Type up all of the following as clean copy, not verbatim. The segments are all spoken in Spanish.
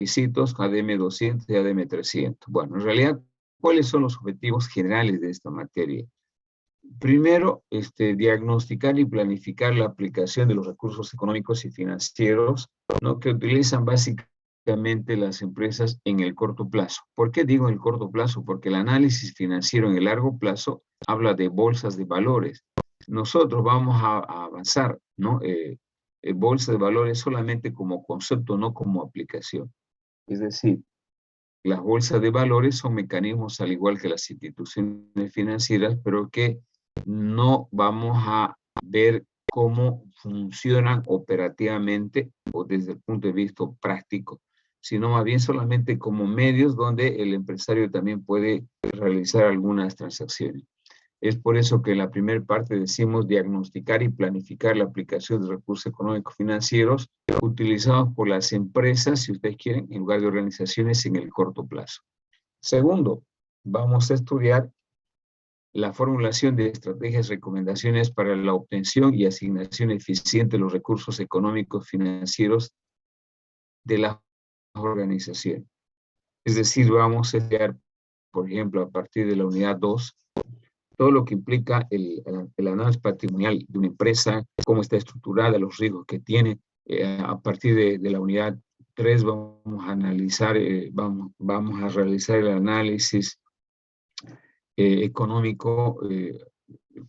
requisitos ADM 200 y ADM 300. Bueno, en realidad, ¿cuáles son los objetivos generales de esta materia? Primero, diagnosticar y planificar la aplicación de los recursos económicos y financieros, ¿no?, que utilizan básicamente las empresas en el corto plazo. ¿Por qué digo en el corto plazo? Porque el análisis financiero en el largo plazo habla de bolsas de valores. Nosotros vamos a avanzar, ¿no? Bolsa de valores solamente como concepto, no como aplicación. Es decir, las bolsas de valores son mecanismos al igual que las instituciones financieras, pero que no vamos a ver cómo funcionan operativamente o desde el punto de vista práctico, sino más bien solamente como medios donde el empresario también puede realizar algunas transacciones. Es por eso que en la primera parte decimos diagnosticar y planificar la aplicación de recursos económicos financieros utilizados por las empresas, si ustedes quieren, en lugar de organizaciones en el corto plazo. Segundo, vamos a estudiar la formulación de estrategias y recomendaciones para la obtención y asignación eficiente de los recursos económicos financieros de las organizaciones. Es decir, vamos a estudiar, por ejemplo, a partir de la unidad 2, todo lo que implica el análisis patrimonial de una empresa, cómo está estructurada, los riesgos que tiene. A partir de la unidad 3 vamos a analizar, vamos a realizar el análisis económico,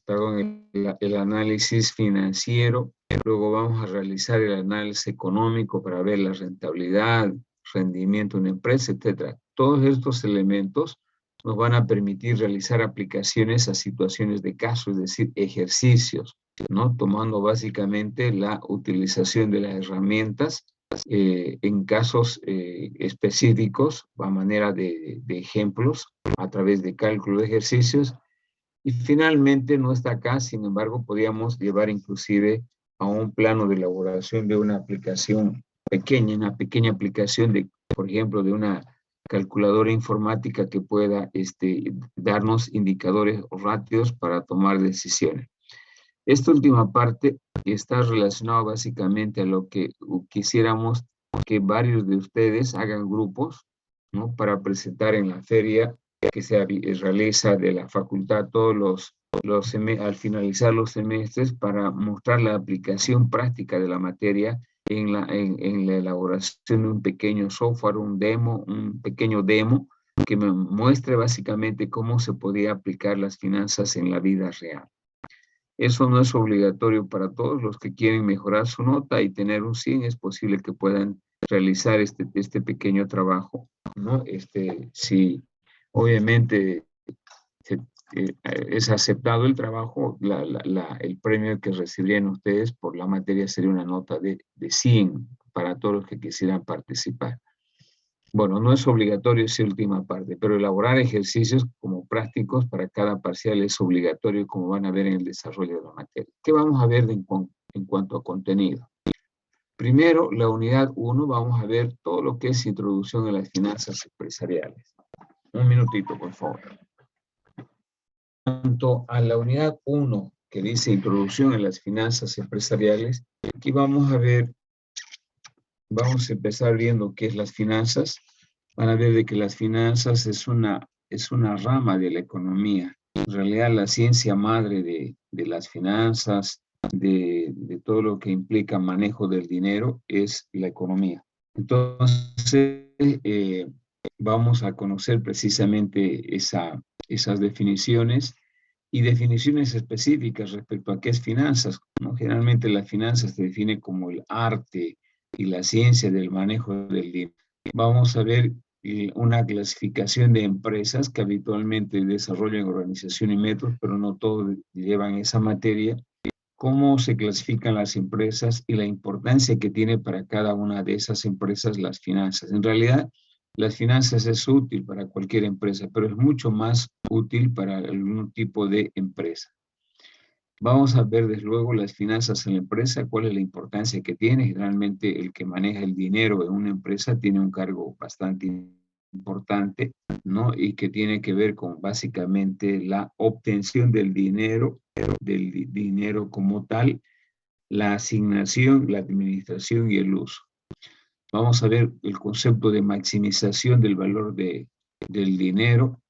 perdón, el análisis financiero. Luego vamos a realizar el análisis económico para ver la rentabilidad, rendimiento de una empresa, etc. Todos estos elementos nos van a permitir realizar aplicaciones a situaciones de caso, es decir, ejercicios, ¿no? Tomando básicamente la utilización de las herramientas en casos específicos, a manera de ejemplos, a través de cálculo de ejercicios. Y finalmente no está acá, sin embargo, podríamos llevar inclusive a un plano de elaboración de una aplicación pequeña, una pequeña aplicación de, por ejemplo, de una calculadora informática que pueda darnos indicadores o ratios para tomar decisiones. Esta última parte está relacionada básicamente a lo que quisiéramos que varios de ustedes hagan grupos, ¿no?, para presentar en la feria que se realiza de la facultad al finalizar los semestres, para mostrar la aplicación práctica de la materia en la elaboración de un pequeño software, un pequeño demo que me muestre básicamente cómo se podía aplicar las finanzas en la vida real. Eso no es obligatorio para todos. Los que quieren mejorar su nota y tener un 100, es posible que puedan realizar este pequeño trabajo, ¿no? Si obviamente es aceptado el trabajo, el premio que recibirían ustedes por la materia sería una nota de 100 para todos los que quisieran participar. Bueno, no es obligatorio esa última parte, pero elaborar ejercicios como prácticos para cada parcial es obligatorio, como van a ver en el desarrollo de la materia. ¿Qué vamos a ver en cuanto a contenido? Primero, la unidad 1, vamos a ver todo lo que es introducción a las finanzas empresariales. Un minutito, por favor. En cuanto a la unidad 1, que dice introducción a las finanzas empresariales, aquí vamos a empezar viendo qué es las finanzas. Van a ver de que las finanzas es una rama de la economía. En realidad, la ciencia madre de las finanzas, de todo lo que implica manejo del dinero, es la economía. Entonces, vamos a conocer precisamente esas definiciones y definiciones específicas respecto a qué es finanzas, ¿no? Generalmente la finanza se define como el arte y la ciencia del manejo del dinero. Vamos a ver una clasificación de empresas que habitualmente desarrollan organización y métodos, pero no todos llevan esa materia. Cómo se clasifican las empresas y la importancia que tiene para cada una de esas empresas las finanzas. En realidad, las finanzas es útil para cualquier empresa, pero es mucho más útil para algún tipo de empresa. Vamos a ver desde luego las finanzas en la empresa, cuál es la importancia que tiene. Generalmente el que maneja el dinero en una empresa tiene un cargo bastante importante, ¿no? Y que tiene que ver con básicamente la obtención del dinero como tal, la asignación, la administración y el uso. Vamos a ver el concepto de maximización del valor del dinero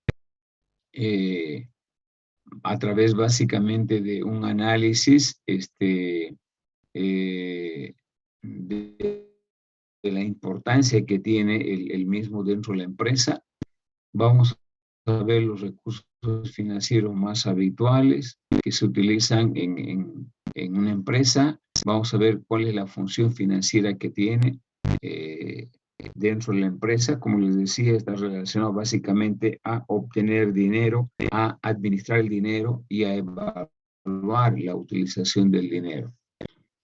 a través básicamente de un análisis de la importancia que tiene el mismo dentro de la empresa. Vamos a ver los recursos financieros más habituales que se utilizan en una empresa. Vamos a ver cuál es la función financiera que tiene dentro de la empresa. Como les decía, está relacionado básicamente a obtener dinero, a administrar el dinero y a evaluar la utilización del dinero.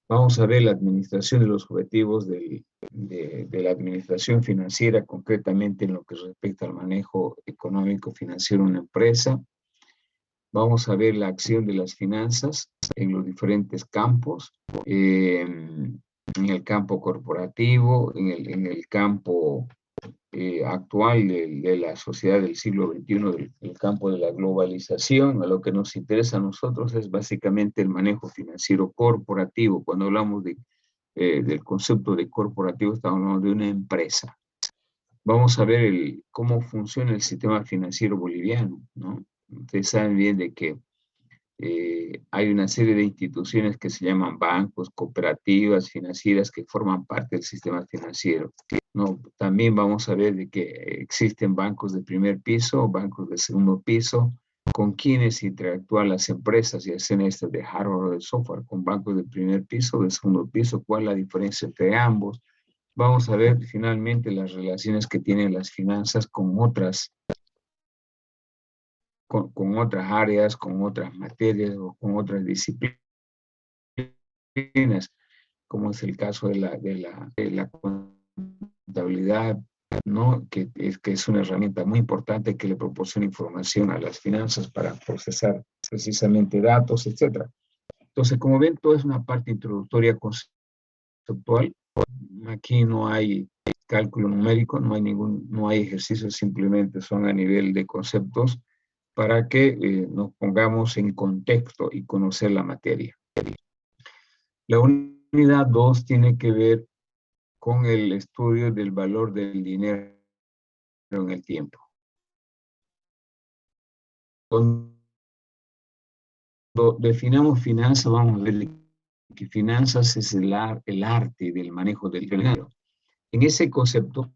Vamos a ver la administración de los objetivos de la administración financiera, concretamente en lo que respecta al manejo económico financiero de una empresa. Vamos a ver la acción de las finanzas en los diferentes campos, en el campo corporativo, en el campo actual de la sociedad del siglo XXI, el campo de la globalización. A lo que nos interesa a nosotros es básicamente el manejo financiero corporativo. Cuando hablamos del concepto de corporativo, estamos hablando de una empresa. Vamos a ver cómo funciona el sistema financiero boliviano, ¿no? Ustedes saben bien de que hay una serie de instituciones que se llaman bancos, cooperativas financieras que forman parte del sistema financiero, ¿no? También vamos a ver de que existen bancos de primer piso, bancos de segundo piso, con quienes interactúan las empresas y hacen de hardware o de software, con bancos de primer piso, de segundo piso, cuál es la diferencia entre ambos. Vamos a ver finalmente las relaciones que tienen las finanzas con otras áreas, con otras materias o con otras disciplinas, como es el caso de la contabilidad, ¿no? que es una herramienta muy importante que le proporciona información a las finanzas para procesar precisamente datos, etc. Entonces, como ven, todo es una parte introductoria conceptual. Aquí no hay cálculo numérico, no hay ejercicios, simplemente son a nivel de conceptos para que nos pongamos en contexto y conocer la materia. La unidad 2 tiene que ver con el estudio del valor del dinero en el tiempo. Cuando definamos finanzas, vamos a ver que finanzas es el arte del manejo del dinero. En ese concepto,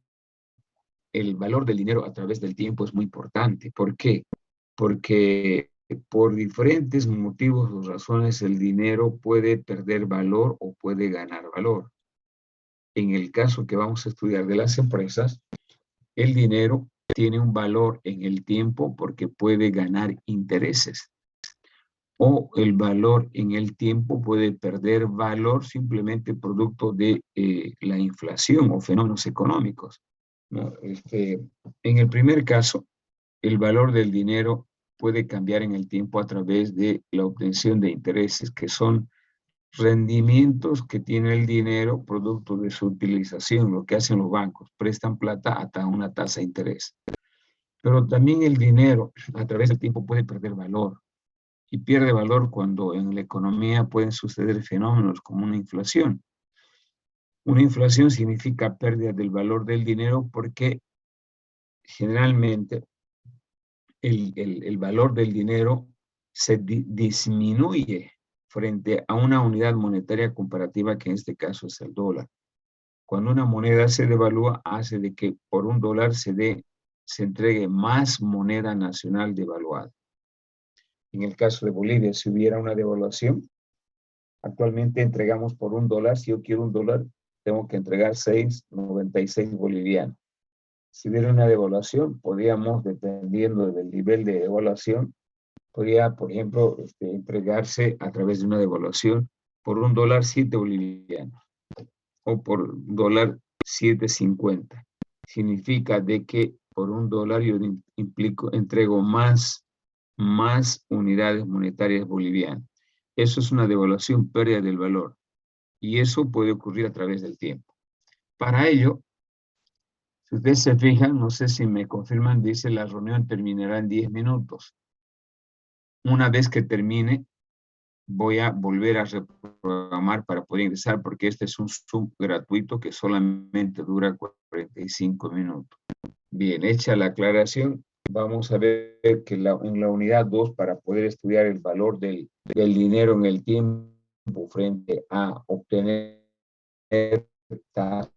el valor del dinero a través del tiempo es muy importante. ¿Por qué? Porque por diferentes motivos o razones el dinero puede perder valor o puede ganar valor. En el caso que vamos a estudiar de las empresas, el dinero tiene un valor en el tiempo porque puede ganar intereses. O el valor en el tiempo puede perder valor simplemente producto de la inflación o fenómenos económicos, ¿no? En el primer caso, el valor del dinero puede cambiar en el tiempo a través de la obtención de intereses, que son rendimientos que tiene el dinero producto de su utilización. Lo que hacen los bancos, prestan plata hasta una tasa de interés. Pero también el dinero a través del tiempo puede perder valor, y pierde valor cuando en la economía pueden suceder fenómenos como una inflación. Una inflación significa pérdida del valor del dinero porque generalmente el valor del dinero se disminuye frente a una unidad monetaria comparativa, que en este caso es el dólar. Cuando una moneda se devalúa, hace de que por un dólar se entregue más moneda nacional devaluada. En el caso de Bolivia, si hubiera una devaluación, actualmente entregamos por un dólar. Si yo quiero un dólar, tengo que entregar 6.96 bolivianos. Si hubiera una devaluación, podríamos, dependiendo del nivel de devaluación, podría, por ejemplo, entregarse a través de una devaluación por un dólar 7 bolivianos o por dólar 7.50. Significa de que por un dólar yo entrego más unidades monetarias bolivianas. Eso es una devaluación, pérdida del valor. Y eso puede ocurrir a través del tiempo. Para ello, si ustedes se fijan, no sé si me confirman, dice la reunión terminará en 10 minutos. Una vez que termine, voy a volver a reprogramar para poder ingresar, porque este es un Zoom gratuito que solamente dura 45 minutos. Bien, hecha la aclaración, vamos a ver que en la unidad 2, para poder estudiar el valor del dinero en el tiempo frente a obtener tasas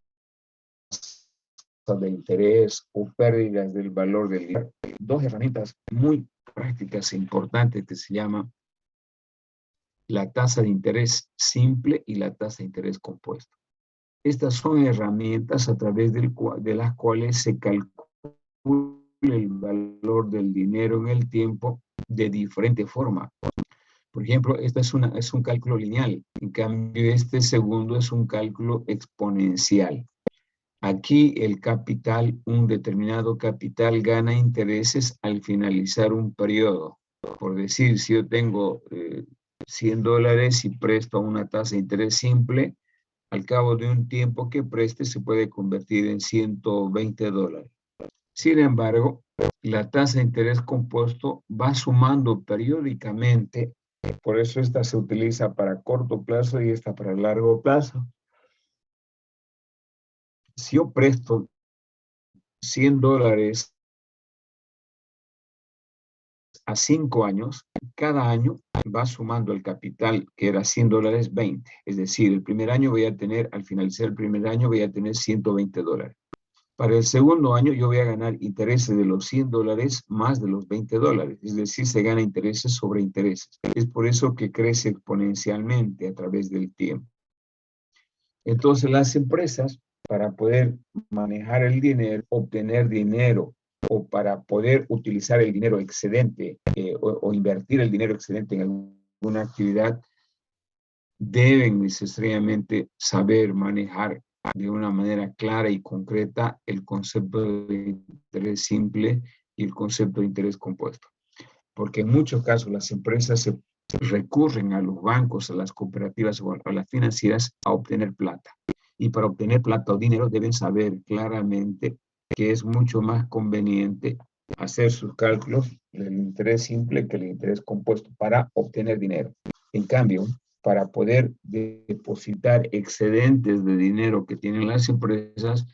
de interés o pérdidas del valor del dinero, dos herramientas muy prácticas e importantes que se llaman la tasa de interés simple y la tasa de interés compuesto. Estas son herramientas a través de las cuales se calcula el valor del dinero en el tiempo de diferente forma. Por ejemplo, esta es un cálculo lineal. En cambio, este segundo es un cálculo exponencial. Aquí el capital, un determinado capital gana intereses al finalizar un periodo. Por decir, si yo tengo $100 y presto a una tasa de interés simple, al cabo de un tiempo que preste se puede convertir en $120. Sin embargo, la tasa de interés compuesto va sumando periódicamente, por eso esta se utiliza para corto plazo y esta para largo plazo. Si yo presto $100 a 5 años, cada año va sumando el capital que era $100, 20. Es decir, el primer año voy a tener, al finalizar el primer año voy a tener $120. Para el segundo año yo voy a ganar intereses de los $100 más de los $20. Es decir, se gana intereses sobre intereses. Es por eso que crece exponencialmente a través del tiempo. Entonces las empresas, para poder manejar el dinero, obtener dinero, o para poder utilizar el dinero excedente o invertir el dinero excedente en alguna actividad, deben necesariamente saber manejar de una manera clara y concreta el concepto de interés simple y el concepto de interés compuesto. Porque en muchos casos las empresas se recurren a los bancos, a las cooperativas o a las financieras a obtener plata. Y para obtener plata o dinero deben saber claramente que es mucho más conveniente hacer sus cálculos del interés simple que el interés compuesto para obtener dinero. En cambio, para poder depositar excedentes de dinero que tienen las empresas,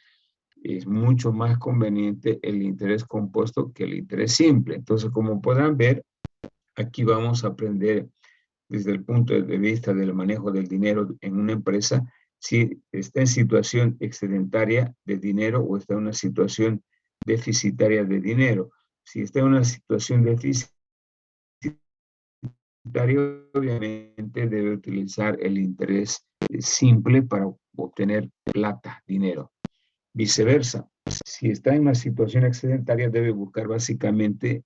es mucho más conveniente el interés compuesto que el interés simple. Entonces, como podrán ver, aquí vamos a aprender desde el punto de vista del manejo del dinero en una empresa, si está en situación excedentaria de dinero o está en una situación deficitaria de dinero. Si está en una situación deficitaria, obviamente debe utilizar el interés simple para obtener plata, dinero. Viceversa, si está en una situación excedentaria, debe buscar básicamente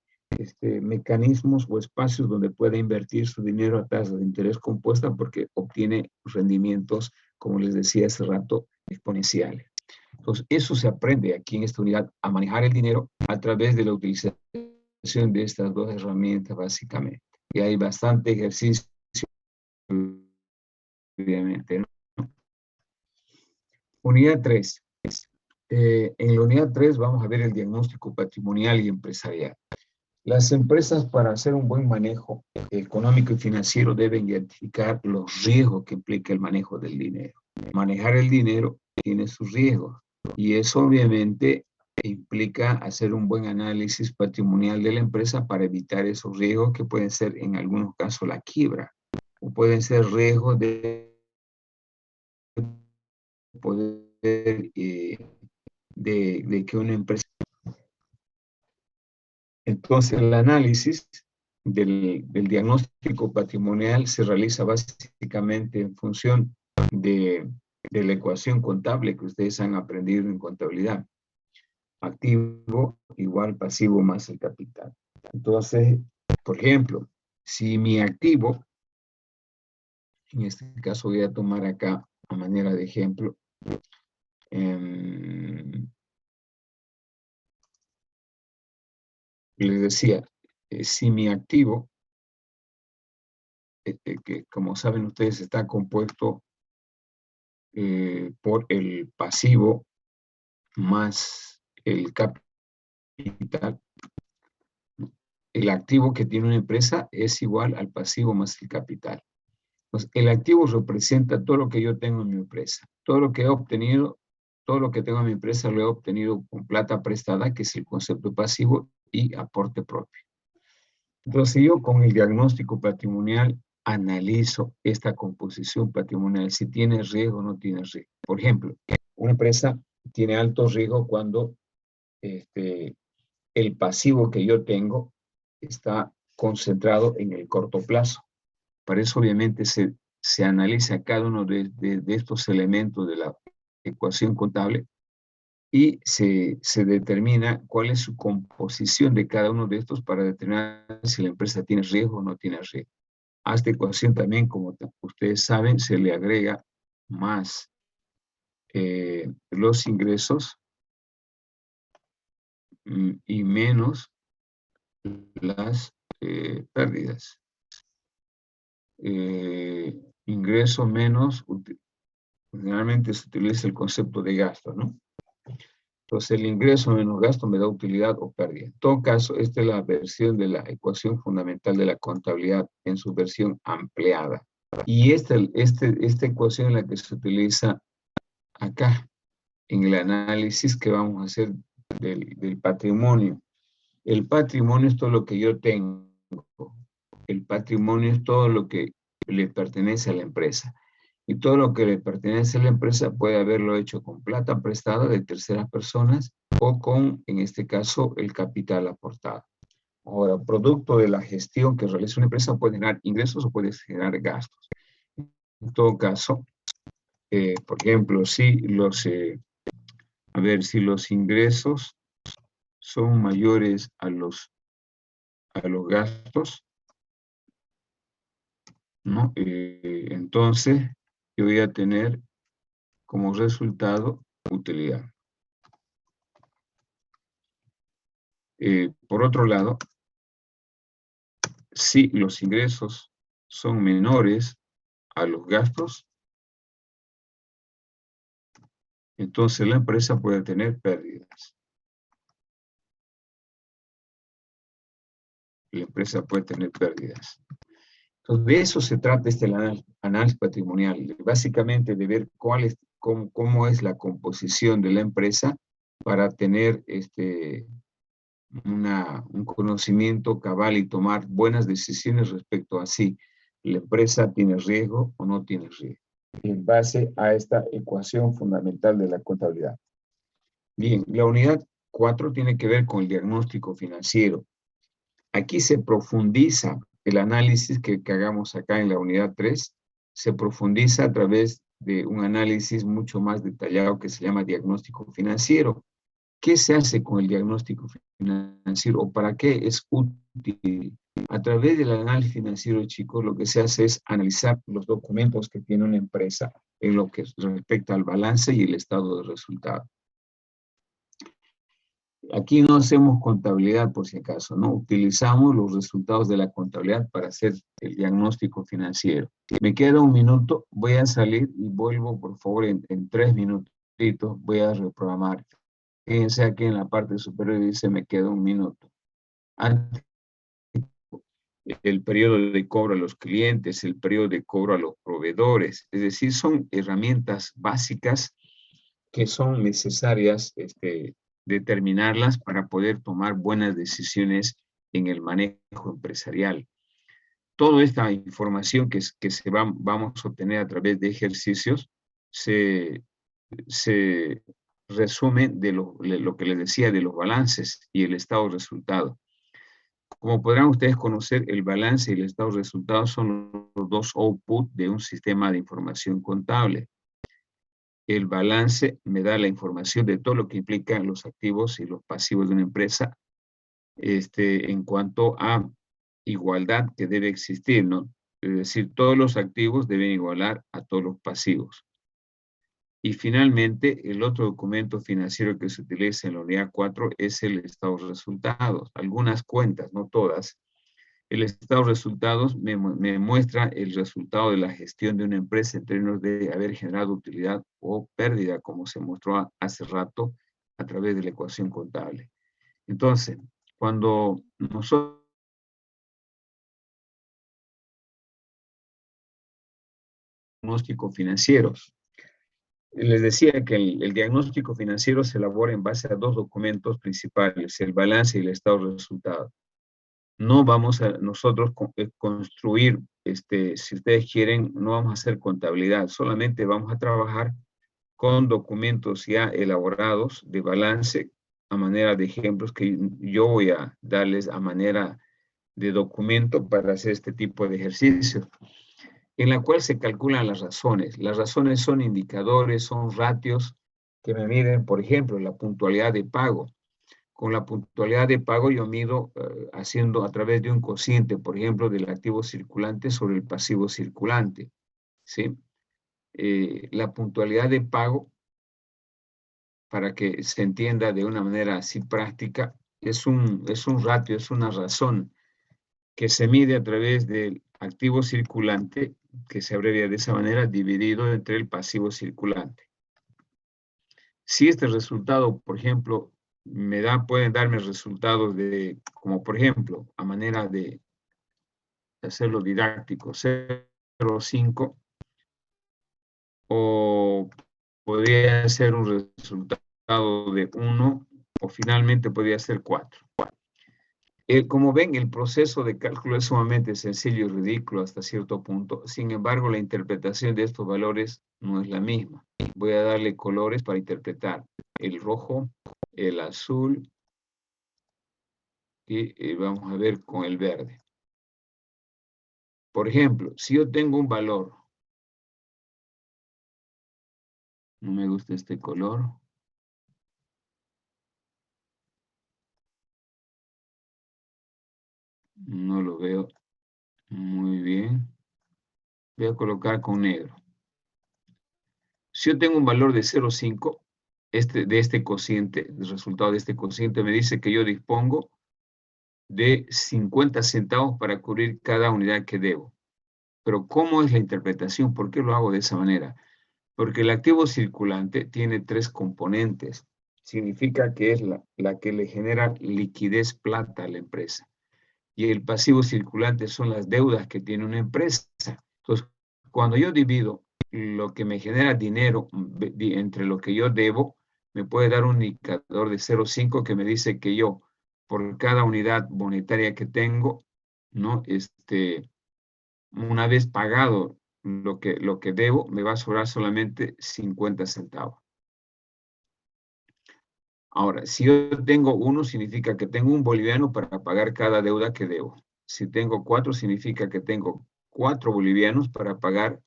mecanismos o espacios donde pueda invertir su dinero a tasa de interés compuesta porque obtiene rendimientos, como les decía hace rato, exponenciales. Entonces, eso se aprende aquí en esta unidad, a manejar el dinero a través de la utilización de estas dos herramientas básicamente. Y hay bastante ejercicio, obviamente, ¿no? Unidad 3. En la unidad 3 vamos a ver el diagnóstico patrimonial y empresarial. Las empresas, para hacer un buen manejo económico y financiero, deben identificar los riesgos que implica el manejo del dinero. Manejar el dinero tiene sus riesgos y eso obviamente implica hacer un buen análisis patrimonial de la empresa para evitar esos riesgos que pueden ser en algunos casos la quiebra o pueden ser riesgos de poder de que una empresa. Entonces, el análisis del diagnóstico patrimonial se realiza básicamente en función de la ecuación contable que ustedes han aprendido en contabilidad. Activo igual pasivo más el capital. Entonces, por ejemplo, si mi activo, en este caso voy a tomar acá a manera de ejemplo, les decía, si mi activo, que como saben ustedes está compuesto por el pasivo más el capital, el activo que tiene una empresa es igual al pasivo más el capital. Pues el activo representa todo lo que yo tengo en mi empresa. Todo lo que he obtenido, todo lo que tengo en mi empresa lo he obtenido con plata prestada, que es el concepto pasivo, y aporte propio. Entonces yo con el diagnóstico patrimonial analizo esta composición patrimonial, si tiene riesgo o no tiene riesgo. Por ejemplo, una empresa tiene alto riesgo cuando el pasivo que yo tengo está concentrado en el corto plazo. Para eso obviamente se analiza cada uno de estos elementos de la ecuación contable y se determina cuál es su composición de cada uno de estos para determinar si la empresa tiene riesgo o no tiene riesgo. A esta ecuación también, como ustedes saben, se le agrega más los ingresos y menos las pérdidas. Ingreso menos, generalmente se utiliza el concepto de gasto, ¿no? Entonces el ingreso menos gasto me da utilidad o pérdida. En todo caso, esta es la versión de la ecuación fundamental de la contabilidad en su versión ampliada. Y esta ecuación es la que se utiliza acá en el análisis que vamos a hacer del patrimonio. El patrimonio es todo lo que yo tengo. El patrimonio es todo lo que le pertenece a la empresa. Y todo lo que le pertenece a la empresa puede haberlo hecho con plata prestada de terceras personas o con, en este caso, el capital aportado. Ahora, producto de la gestión que realiza una empresa puede generar ingresos o puede generar gastos. En todo caso, por ejemplo, si los ingresos son mayores a los gastos, ¿no? Entonces, yo voy a tener como resultado utilidad. Por otro lado, si los ingresos son menores a los gastos, entonces la empresa puede tener pérdidas. La empresa puede tener pérdidas. Entonces, de eso se trata este análisis patrimonial, básicamente de ver cómo es la composición de la empresa para tener un conocimiento cabal y tomar buenas decisiones respecto a si la empresa tiene riesgo o no tiene riesgo, en base a esta ecuación fundamental de la contabilidad. Bien, la unidad 4 tiene que ver con el diagnóstico financiero. Aquí se profundiza el análisis que hagamos acá en la unidad 3, se profundiza a través de un análisis mucho más detallado que se llama diagnóstico financiero. ¿Qué se hace con el diagnóstico financiero o para qué es útil? A través del análisis financiero, chicos, lo que se hace es analizar los documentos que tiene una empresa en lo que respecta al balance y el estado de resultado. Aquí no hacemos contabilidad por si acaso, ¿no? Utilizamos los resultados de la contabilidad para hacer el diagnóstico financiero. Me queda un minuto, voy a salir y vuelvo, por favor, en 3 minutitos, voy a reprogramar. Fíjense aquí en la parte superior dice me queda un minuto. El periodo de cobro a los clientes, el periodo de cobro a los proveedores, es decir, son herramientas básicas que son necesarias determinarlas para poder tomar buenas decisiones en el manejo empresarial. Toda esta información que vamos a obtener a través de ejercicios se resume de lo que les decía de los balances y el estado de resultado. Como podrán ustedes conocer, el balance y el estado de resultados son los dos outputs de un sistema de información contable. El balance me da la información de todo lo que implican los activos y los pasivos de una empresa en cuanto a igualdad que debe existir, ¿no? Es decir, todos los activos deben igualar a todos los pasivos. Y finalmente, el otro documento financiero que se utiliza en la unidad 4 es el estado de resultados. Algunas cuentas, no todas. El estado de resultados me muestra el resultado de la gestión de una empresa en términos de haber generado utilidad o pérdida, como se mostró hace rato a través de la ecuación contable. Entonces, cuando nosotros diagnóstico financiero. Les decía que el diagnóstico financiero se elabora en base a dos documentos principales, el balance y el estado de resultados. No vamos a nosotros construir, si ustedes quieren, no vamos a hacer contabilidad, solamente vamos a trabajar con documentos ya elaborados de balance a manera de ejemplos que yo voy a darles a manera de documento para hacer este tipo de ejercicio, en la cual se calculan las razones. Las razones son indicadores, son ratios que me miden, por ejemplo, la puntualidad de pago. Con la puntualidad de pago yo mido haciendo a través de un cociente, por ejemplo, del activo circulante sobre el pasivo circulante, ¿sí? La puntualidad de pago, para que se entienda de una manera así práctica, es un ratio, es una razón que se mide a través del activo circulante, que se abrevia de esa manera, dividido entre el pasivo circulante. Si este resultado, por ejemplo, pueden darme resultados de, como por ejemplo, a manera de hacerlo didáctico, 0,5, o podría ser un resultado de 1, o finalmente podría ser 4. Como ven, el proceso de cálculo es sumamente sencillo y ridículo hasta cierto punto. Sin embargo, la interpretación de estos valores no es la misma. Voy a darle colores para interpretar. El rojo, el azul y vamos a ver con el verde. Por ejemplo, si yo tengo un valor, no me gusta este color. No lo veo muy bien. Voy a colocar con negro. Si yo tengo un valor de 0,5, de este cociente, el resultado de este cociente me dice que yo dispongo de 50 centavos para cubrir cada unidad que debo. Pero ¿cómo es la interpretación? ¿Por qué lo hago de esa manera? Porque el activo circulante tiene 3 componentes. Significa que es la que le genera liquidez plata a la empresa. Y el pasivo circulante son las deudas que tiene una empresa. Entonces, cuando yo divido lo que me genera dinero entre lo que yo debo, me puede dar un indicador de 0,5 que me dice que yo, por cada unidad monetaria que tengo, ¿no? Una vez pagado lo que debo, me va a sobrar solamente 50 centavos. Ahora, si yo tengo 1, significa que tengo 1 boliviano para pagar cada deuda que debo. Si tengo 4, significa que tengo 4 bolivianos para pagar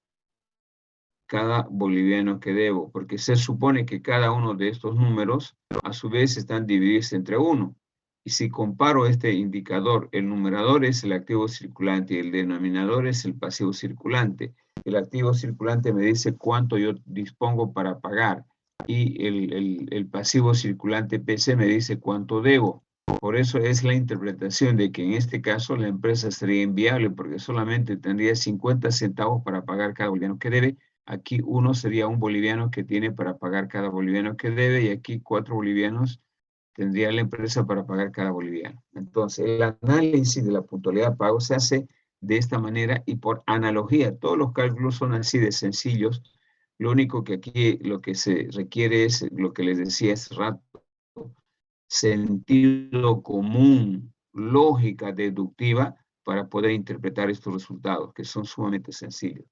cada boliviano que debo, porque se supone que cada uno de estos números, a su vez, están divididos entre 1. Y si comparo este indicador, el numerador es el activo circulante y el denominador es el pasivo circulante. El activo circulante me dice cuánto yo dispongo para pagar y el pasivo circulante PC me dice cuánto debo. Por eso es la interpretación de que en este caso la empresa sería inviable porque solamente tendría 50 centavos para pagar cada boliviano que debe. Aquí 1 sería 1 boliviano que tiene para pagar cada boliviano que debe y aquí 4 bolivianos tendría la empresa para pagar cada boliviano. Entonces, el análisis de la puntualidad de pago se hace de esta manera y por analogía. Todos los cálculos son así de sencillos. Lo único que aquí lo que se requiere es lo que les decía hace rato, sentido común, lógica deductiva para poder interpretar estos resultados, que son sumamente sencillos.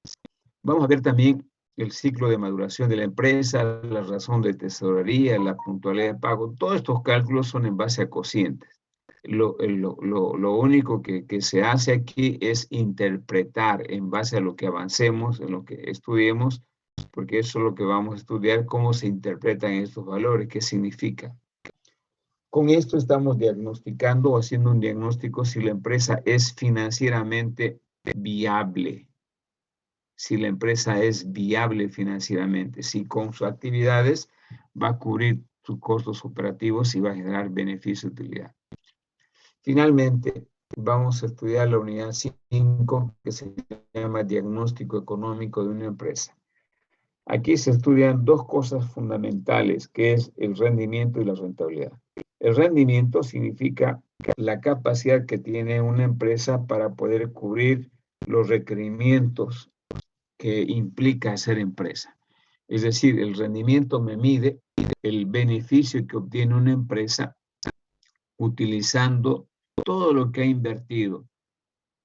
Vamos a ver también el ciclo de maduración de la empresa, la razón de tesorería, la puntualidad de pago. Todos estos cálculos son en base a cocientes. Lo único que se hace aquí es interpretar en base a lo que avancemos, en lo que estudiemos, porque eso es lo que vamos a estudiar, cómo se interpretan estos valores, qué significa. Con esto estamos diagnosticando o haciendo un diagnóstico si la empresa es financieramente viable. Si la empresa es viable financieramente, si con sus actividades va a cubrir sus costos operativos y va a generar beneficio y utilidad. Finalmente, vamos a estudiar la unidad 5, que se llama diagnóstico económico de una empresa. Aquí se estudian dos cosas fundamentales, que es el rendimiento y la rentabilidad. El rendimiento significa la capacidad que tiene una empresa para poder cubrir los requerimientos que implica hacer empresa. Es decir, el rendimiento me mide el beneficio que obtiene una empresa utilizando todo lo que ha invertido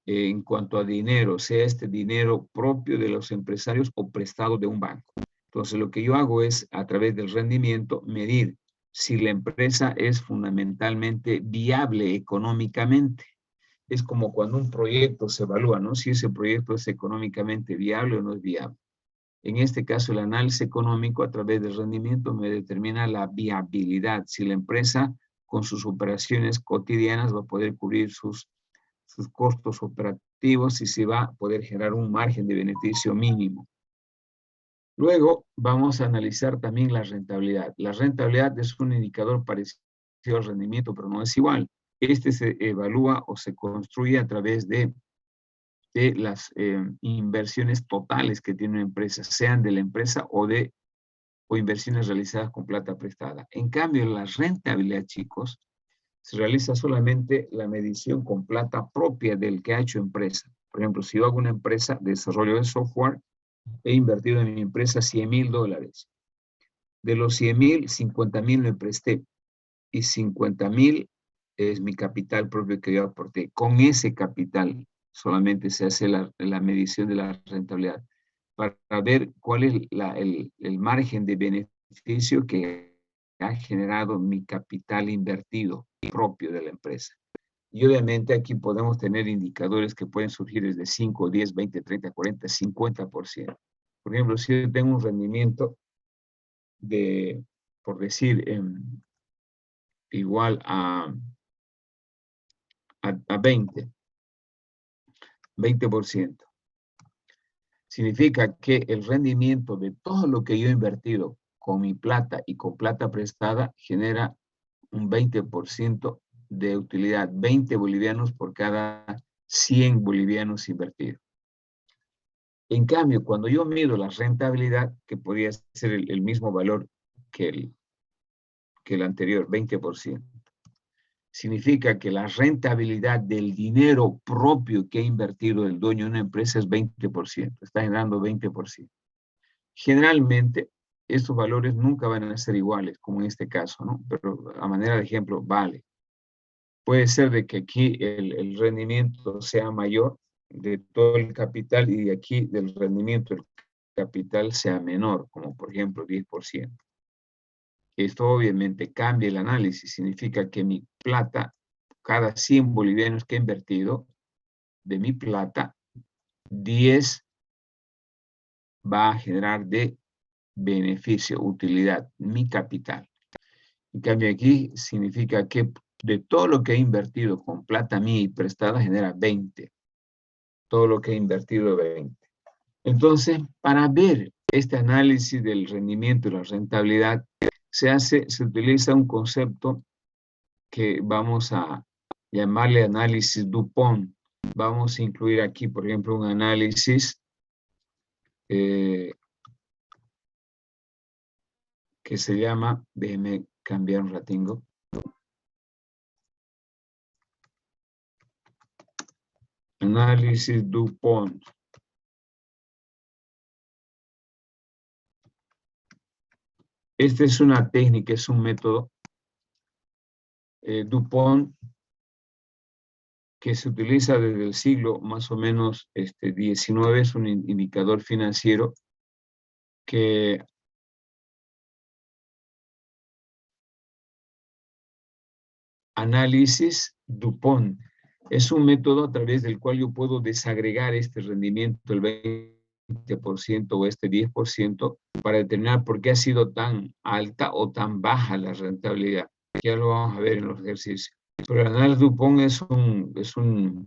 en cuanto a dinero, sea este dinero propio de los empresarios o prestado de un banco. Entonces, lo que yo hago es, a través del rendimiento, medir si la empresa es fundamentalmente viable económicamente. Es como cuando un proyecto se evalúa, ¿no? Si ese proyecto es económicamente viable o no es viable. En este caso, el análisis económico a través del rendimiento me determina la viabilidad, si la empresa con sus operaciones cotidianas va a poder cubrir sus costos operativos y si va a poder generar un margen de beneficio mínimo. Luego vamos a analizar también la rentabilidad. La rentabilidad es un indicador parecido al rendimiento, pero no es igual. Este se evalúa o se construye a través de las inversiones totales que tiene una empresa, sean de la empresa o inversiones realizadas con plata prestada. En cambio, la rentabilidad, chicos, se realiza solamente la medición con plata propia del que ha hecho empresa. Por ejemplo, si yo hago una empresa de desarrollo de software, he invertido en mi empresa $100,000. De los 100,000, 50,000 me presté y 50,000 es mi capital propio que yo aporté. Con ese capital solamente se hace la medición de la rentabilidad para ver cuál es el margen de beneficio que ha generado mi capital invertido propio de la empresa. Y obviamente aquí podemos tener indicadores que pueden surgir desde 5, 10, 20, 30, 40, 50%. Por ejemplo, si yo tengo un rendimiento de, por decir, igual a 20%. Significa que el rendimiento de todo lo que yo he invertido con mi plata y con plata prestada genera un 20% de utilidad, 20 bolivianos por cada 100 bolivianos invertidos. En cambio, cuando yo mido la rentabilidad, que podría ser el mismo valor que el anterior, 20%, significa que la rentabilidad del dinero propio que ha invertido el dueño de una empresa es 20%, está generando 20%. Generalmente, estos valores nunca van a ser iguales, como en este caso, ¿no? Pero a manera de ejemplo, vale. Puede ser de que aquí el rendimiento sea mayor de todo el capital y de aquí del rendimiento del capital sea menor, como por ejemplo 10%. Esto obviamente cambia el análisis, significa que mi plata, cada 100 bolivianos que he invertido, de mi plata, 10 va a generar de beneficio, utilidad, mi capital. En cambio aquí significa que de todo lo que he invertido con plata mía y prestada genera 20. Todo lo que he invertido 20. Entonces, para ver este análisis del rendimiento y la rentabilidad, se utiliza un concepto que vamos a llamarle análisis DuPont. Vamos a incluir aquí, por ejemplo, un análisis que se llama, déjeme cambiar un ratingo. Análisis DuPont. Esta es una técnica, es un método DuPont que se utiliza desde el siglo más o menos XIX, es un indicador financiero que análisis DuPont es un método a través del cual yo puedo desagregar este rendimiento, el 20% o este 10%, para determinar por qué ha sido tan alta o tan baja la rentabilidad. Ya lo vamos a ver en los ejercicios. Pero el análisis DuPont es una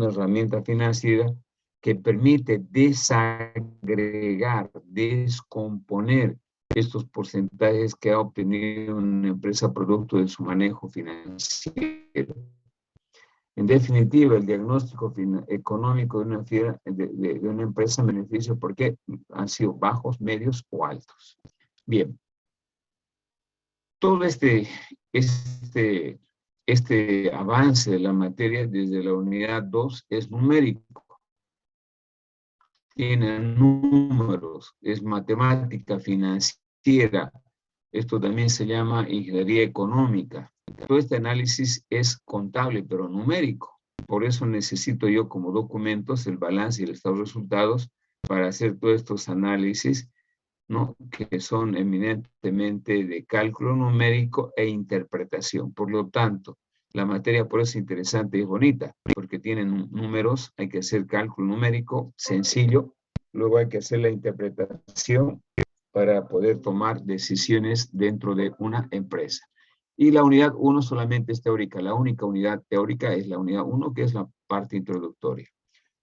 herramienta financiera que permite desagregar, descomponer estos porcentajes que ha obtenido una empresa producto de su manejo financiero. En definitiva, el diagnóstico económico de una empresa en beneficio, porque han sido bajos, medios o altos. Bien. Todo este avance de la materia desde la unidad 2 es numérico. tiene números, es matemática financiera. Esto también se llama ingeniería económica. Todo este análisis es contable, pero numérico. Por eso necesito yo como documentos el balance y el estado de resultados para hacer todos estos análisis, ¿no? Que son eminentemente de cálculo numérico e interpretación. Por lo tanto, la materia por eso es interesante y es bonita, porque tienen números, hay que hacer cálculo numérico sencillo, luego hay que hacer la interpretación para poder tomar decisiones dentro de una empresa. Y la unidad 1 solamente es teórica, la única unidad teórica es la unidad 1, que es la parte introductoria.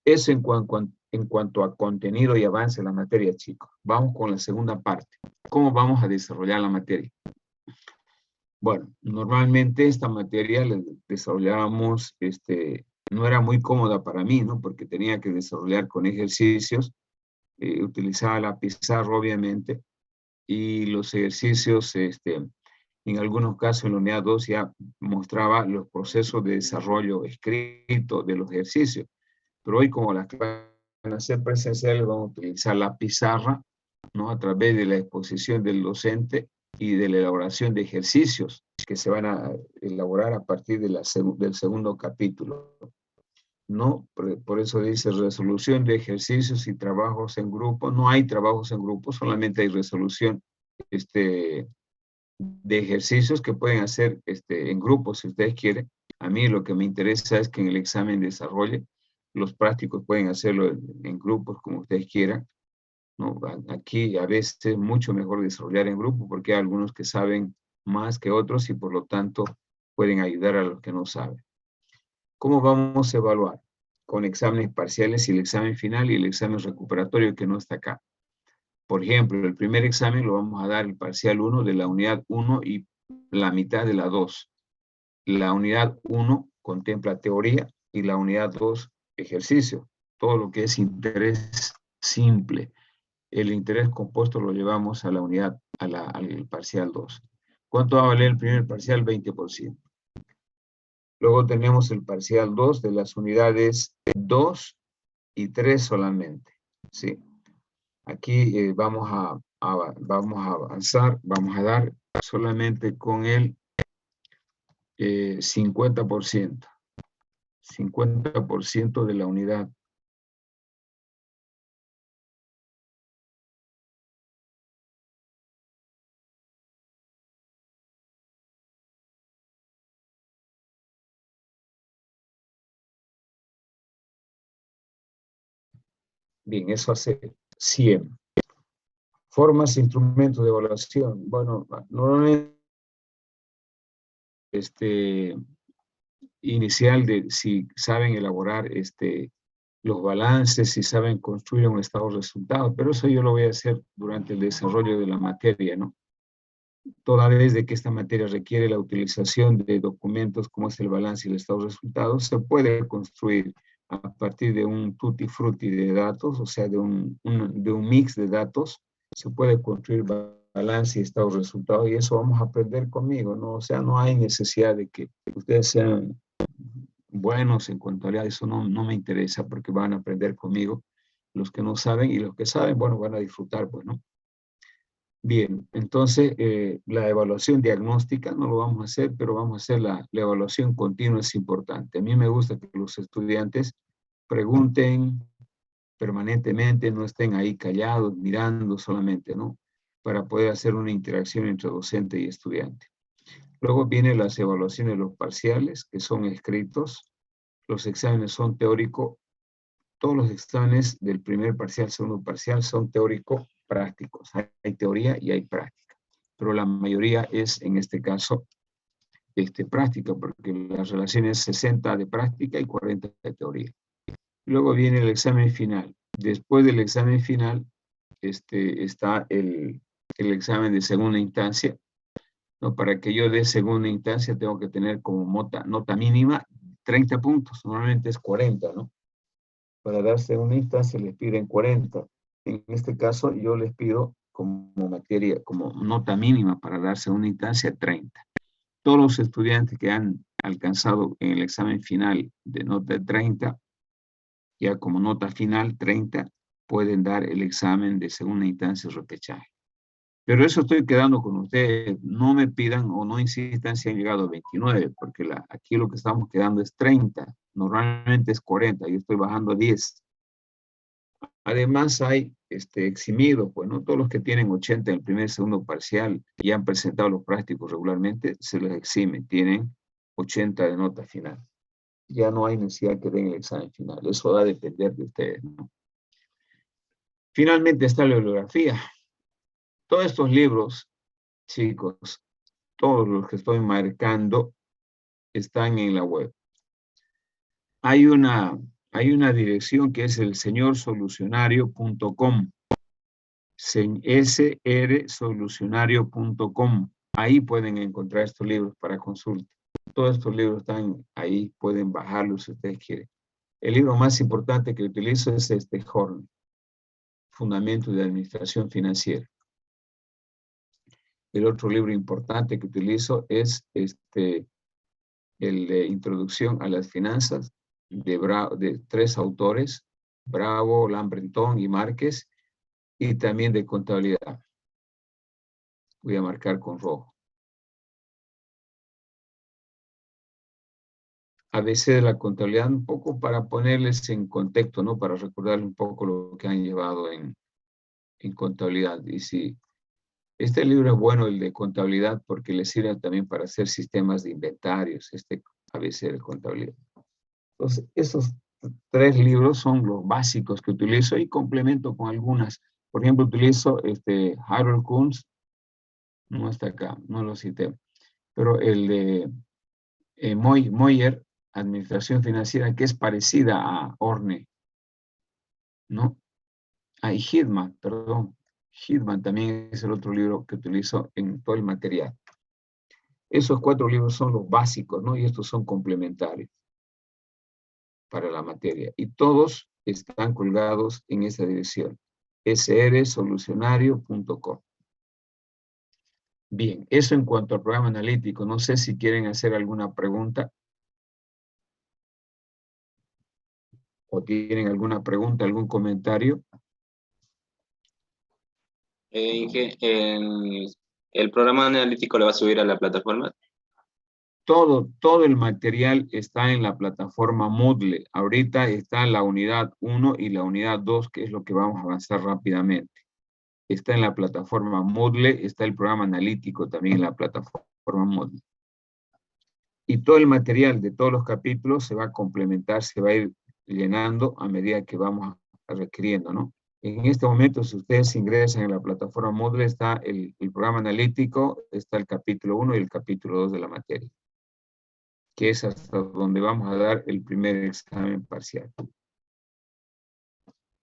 Eso en cuanto a contenido y avance en la materia, chicos. Vamos con la segunda parte. ¿Cómo vamos a desarrollar la materia? Bueno, normalmente esta materia la desarrollábamos, no era muy cómoda para mí, ¿no? Porque tenía que desarrollar con ejercicios, utilizaba la pizarra, obviamente, y los ejercicios, en algunos casos en la unidad 2 ya mostraba los procesos de desarrollo escrito de los ejercicios. Pero hoy, como las clases van a ser presenciales, vamos a utilizar la pizarra, ¿no? A través de la exposición del docente y de la elaboración de ejercicios que se van a elaborar a partir de del segundo capítulo, ¿no? Por eso dice resolución de ejercicios y trabajos en grupo. No hay trabajos en grupo, solamente hay resolución de ejercicios que pueden hacer en grupo si ustedes quieren. A mí lo que me interesa es que en el examen desarrolle. Los prácticos pueden hacerlo en grupos como ustedes quieran, ¿no? Aquí a veces es mucho mejor desarrollar en grupo porque hay algunos que saben más que otros y por lo tanto pueden ayudar a los que no saben. ¿Cómo vamos a evaluar? Con exámenes parciales y el examen final y el examen recuperatorio que no está acá. Por ejemplo, el primer examen lo vamos a dar el parcial 1 de la unidad 1 y la mitad de la 2. La unidad 1 contempla teoría y la unidad 2 ejercicio. Todo lo que es interés simple. El interés compuesto lo llevamos a la unidad, al parcial 2. ¿Cuánto va a valer el primer parcial? 20%. Luego tenemos el parcial 2 de las unidades 2 y 3 solamente. ¿Sí? Aquí vamos a avanzar, vamos a dar solamente con el 50%. 50% de la unidad. Bien, eso hace 100. Formas e instrumentos de evaluación. Bueno, normalmente inicial de si saben elaborar los balances, si saben construir un estado de resultados, pero eso yo lo voy a hacer durante el desarrollo de la materia, ¿no? Toda vez de que esta materia requiere la utilización de documentos como es el balance y el estado de resultados, se puede construir a partir de un tutti frutti de datos, o sea, de un mix de datos, se puede construir balance y estado de resultados, y eso vamos a aprender conmigo, ¿no? O sea, no hay necesidad de que ustedes sean buenos en contabilidad, eso no me interesa, porque van a aprender conmigo los que no saben, y los que saben, bueno, van a disfrutar, pues, ¿no? Bien, entonces la evaluación diagnóstica no lo vamos a hacer, pero vamos a hacer la evaluación continua, es importante. A mí me gusta que los estudiantes pregunten permanentemente, no estén ahí callados, mirando solamente, ¿no? Para poder hacer una interacción entre docente y estudiante. Luego vienen las evaluaciones de los parciales, que son escritos. Los exámenes son teóricos. Todos los exámenes del primer parcial, segundo parcial, son teórico-prácticos. Hay teoría y hay práctica. Pero la mayoría es, en este caso, práctica, porque la relación es 60 de práctica y 40 de teoría. Luego viene el examen final. Después del examen final está el examen de segunda instancia. ¿No? Para que yo dé segunda instancia tengo que tener como nota mínima 30 puntos. Normalmente es 40, ¿no? Para dar segunda instancia les piden 40. En este caso yo les pido como materia, como nota mínima para dar segunda instancia 30. Todos los estudiantes que han alcanzado en el examen final de nota 30, ya como nota final 30, pueden dar el examen de segunda instancia o repechaje. Pero eso estoy quedando con ustedes. No me pidan o no insistan si han llegado a 29, porque aquí lo que estamos quedando es 30. Normalmente es 40, yo estoy bajando a 10. Además hay eximidos, pues no todos los que tienen 80 en el primer y segundo parcial y han presentado los prácticos regularmente, se les exime, tienen 80 de nota final. Ya no hay necesidad que den el examen final, eso va a depender de ustedes, ¿no? Finalmente está la bibliografía. Todos estos libros, chicos, todos los que estoy marcando, están en la web. Hay una dirección que es el señorsolucionario.com. srsolucionario.com. Ahí pueden encontrar estos libros para consulta. Todos estos libros están ahí, pueden bajarlos si ustedes quieren. El libro más importante que utilizo es este Horn, Fundamentos de Administración Financiera. El otro libro importante que utilizo es el de Introducción a las Finanzas de 3 autores, Bravo, Lambrenton y Márquez, y también de contabilidad. Voy a marcar con rojo. ABC de la contabilidad, un poco para ponerles en contexto, ¿no? Para recordarles un poco lo que han llevado en contabilidad. Y si este libro es bueno, el de contabilidad, porque les sirve también para hacer sistemas de inventarios, ABC de contabilidad. Entonces, esos 3 libros son los básicos que utilizo y complemento con algunas. Por ejemplo, utilizo Harold Kunz, no está acá, no lo cité, pero el de Moyer, Administración Financiera, que es parecida a Orne, ¿no? Y Hidman, perdón. Hidman también es el otro libro que utilizo en todo el material. Esos 4 libros son los básicos, ¿no? Y estos son complementarios para la materia. Y todos están colgados en esa dirección, srsolucionario.com. Bien, eso en cuanto al programa analítico. No sé si quieren hacer alguna pregunta. ¿O tienen alguna pregunta, algún comentario? ¿El programa analítico lo va a subir a la plataforma? Todo el material está en la plataforma Moodle. Ahorita está la unidad 1 y la unidad 2, que es lo que vamos a avanzar rápidamente. Está en la plataforma Moodle, está el programa analítico también en la plataforma Moodle. Y todo el material de todos los capítulos se va a complementar, se va a ir llenando a medida que vamos requiriendo, ¿no? En este momento, si ustedes ingresan en la plataforma Moodle, está el programa analítico, está el capítulo 1 y el capítulo 2 de la materia, que es hasta donde vamos a dar el primer examen parcial.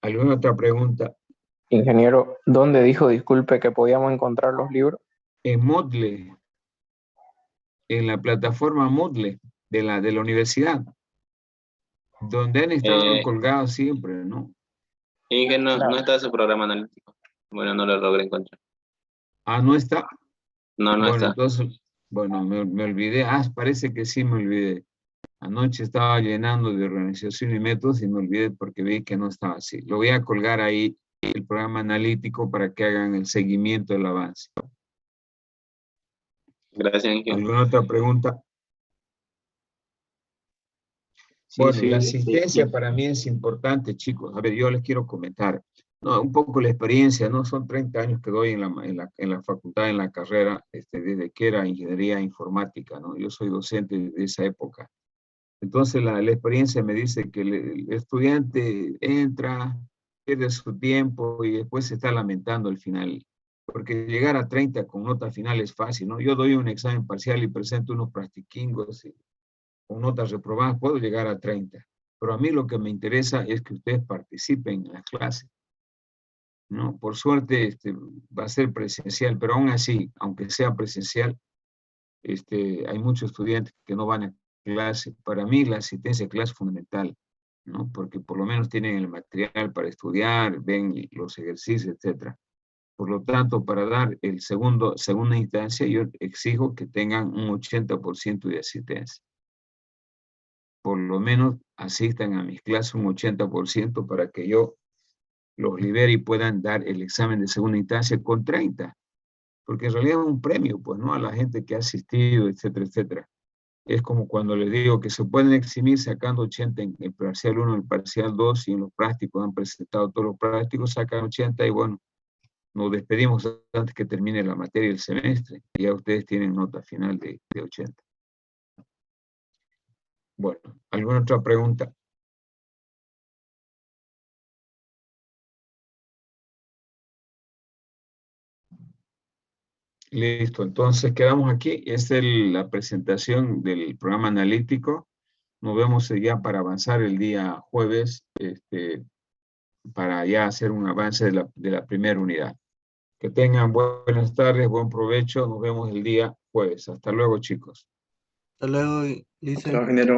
¿Alguna otra pregunta? Ingeniero, ¿dónde dijo, disculpe, que podíamos encontrar los libros? En Moodle, en la plataforma Moodle de la universidad, donde han estado colgados siempre, ¿no? Y que no Claro. está su programa analítico. Bueno, no lo logré encontrar. Ah, ¿no está? No Bueno, está. entonces, bueno, me olvidé. Ah, parece que sí me olvidé. Anoche estaba llenando de organización y métodos y me olvidé porque vi que no estaba así. Lo voy a colgar ahí, el programa analítico, para que hagan el seguimiento del avance. Gracias, ingeniero. ¿Alguna otra pregunta? Bueno, la asistencia para mí es importante, chicos. A ver, yo les quiero comentar. No, un poco la experiencia, ¿no? Son 30 años que doy en la facultad, en la carrera, desde que era ingeniería informática, ¿no? Yo soy docente de esa época. Entonces, la experiencia me dice que el estudiante entra, pierde su tiempo y después se está lamentando al final. Porque llegar a 30 con nota final es fácil, ¿no? Yo doy un examen parcial y presento unos practiquingos y con notas reprobadas, puedo llegar a 30. Pero a mí lo que me interesa es que ustedes participen en las clases, ¿no? Por suerte va a ser presencial, pero aún así, aunque sea presencial, hay muchos estudiantes que no van a clase. Para mí la asistencia a clase es fundamental, ¿no? Porque por lo menos tienen el material para estudiar, ven los ejercicios, etc. Por lo tanto, para dar segunda instancia, yo exijo que tengan un 80% de asistencia. Por lo menos asistan a mis clases un 80% para que yo los libere y puedan dar el examen de segunda instancia con 30. Porque en realidad es un premio, pues, ¿no? A la gente que ha asistido, etcétera, etcétera. Es como cuando les digo que se pueden eximir sacando 80 en el parcial 1, el parcial 2, y en los prácticos han presentado todos los prácticos, sacan 80 y bueno, nos despedimos antes que termine la materia del semestre. Y ya ustedes tienen nota final de 80. Bueno, ¿alguna otra pregunta? Listo, entonces quedamos aquí. Esta es la presentación del programa analítico. Nos vemos ya para avanzar el día jueves, para ya hacer un avance de la primera unidad. Que tengan buenas tardes, buen provecho. Nos vemos el día jueves. Hasta luego, chicos. Hasta luego, Lice. Ingeniero.